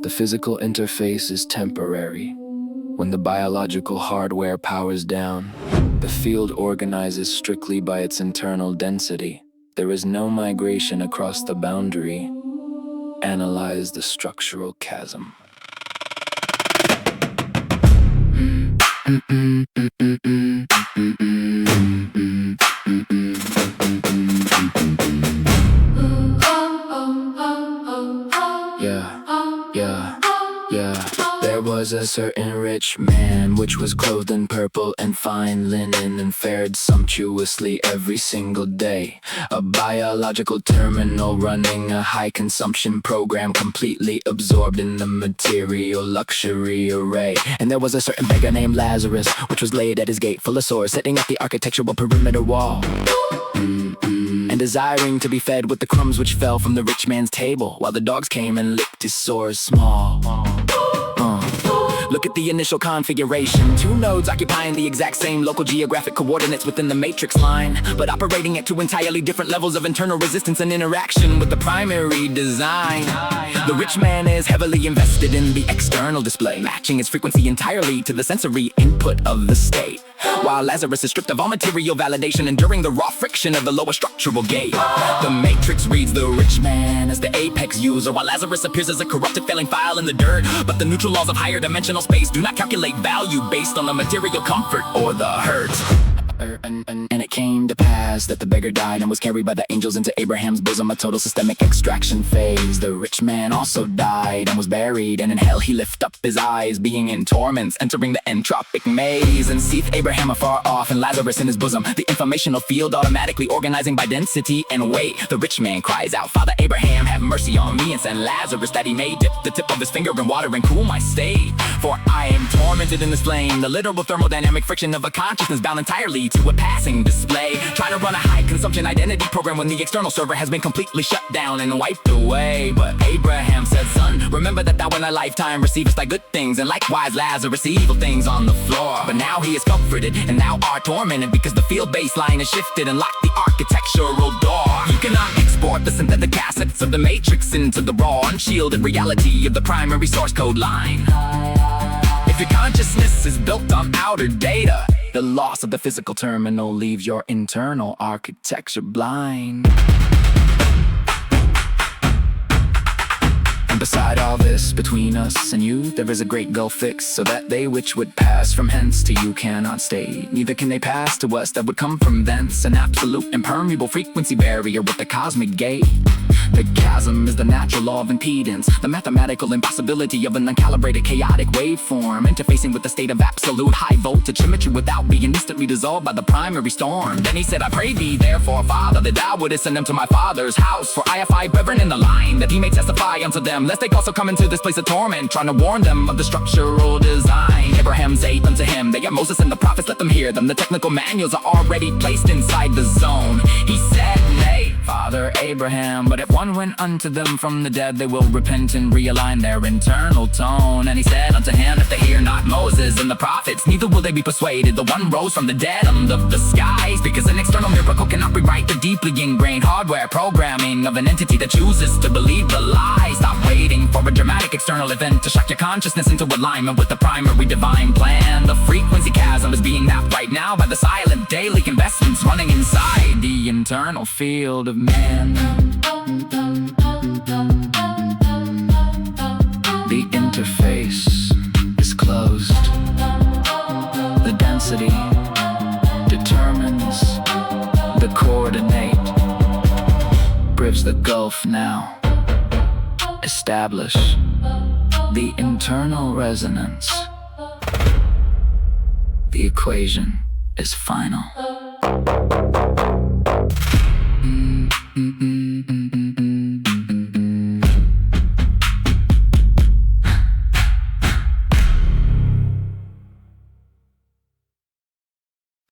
The physical interface is temporary. When the biological hardware powers down, the field organizes strictly by its internal density. There is no migration across the boundary. Analyze the structural chasm. Yeah. There was a certain rich man, which was clothed in purple and fine linen, and fared sumptuously every single day. A biological terminal running a high consumption program, completely absorbed in the material luxury array. And there was a certain beggar named Lazarus, which was laid at his gate full of sores, setting up the architectural perimeter wall, and desiring to be fed with the crumbs which fell from the rich man's table, while the dogs came and licked his sores small. Look at the initial configuration. 2 nodes occupying the exact same local geographic coordinates within the matrix line, but operating at 2 entirely different levels of internal resistance and interaction with the primary design. The rich man is heavily invested in the external display, matching its frequency entirely to the sensory input of the state, while Lazarus is stripped of all material validation, enduring the raw friction of the lower structural gate. The matrix reads the rich man as the apex user, while Lazarus appears as a corrupted failing file in the dirt. But the neutral laws of higher dimensional space do not calculate value based on the material comfort or the hurt. And it came to pass that the beggar died and was carried by the angels into Abraham's bosom, a total systemic extraction phase. The rich man also died and was buried, and in hell he lift up his eyes, being in torments, entering the entropic maze. And seeth Abraham afar off and Lazarus in his bosom, the informational field automatically organizing by density and weight. The rich man cries out, Father Abraham, have mercy on me, and send Lazarus that he may dip the tip of his finger in water and cool my state. For I am tormented in this flame, the literal thermodynamic friction of a consciousness bound entirely to a passing display. Try to run a high consumption identity program when the external server has been completely shut down and wiped away. But Abraham said, son, remember that thou in a lifetime receivest thy good things, and likewise Lazarus evil things on the floor. But now he is comforted and thou art tormented, because the field baseline is shifted and locked the architectural door. You cannot export the synthetic assets of the matrix into the raw unshielded reality of the primary source code line. If your consciousness is built on outer data, the loss of the physical terminal leaves your internal architecture blind. And beside all this, between us and you, there is a great gulf fixed, so that they which would pass from hence to you cannot stay. Neither can they pass to us that would come from thence, an absolute impermeable frequency barrier with the cosmic gate. The chasm is the natural law of impedance, the mathematical impossibility of an uncalibrated chaotic waveform, interfacing with the state of absolute high voltage symmetry without being instantly dissolved by the primary storm. Then he said, I pray thee therefore, Father, that thou wouldest send them to my father's house, for I have 5 brethren in the line, that he may testify unto them, lest they also come into this place of torment, trying to warn them of the structural design. Abraham saith unto him, they are Moses and the prophets, let them hear them. The technical manuals are already placed inside the zone. He said, nay, Father Abraham, but if one went unto them from the dead, they will repent and realign their internal tone. And he said unto him, if they hear not Moses and the prophets, neither will they be persuaded. The one rose from the dead under the skies, because an external miracle cannot rewrite the deeply ingrained hardware programming of an entity that chooses to believe the lie. Stop waiting for a dramatic external event to shock your consciousness into alignment with the primary divine plan. The frequency chasm is being mapped right now by the silent daily investments running inside the internal field of man. The interface is closed. The density determines the coordinate. Bridge the gulf now. Establish the internal resonance. The equation is final.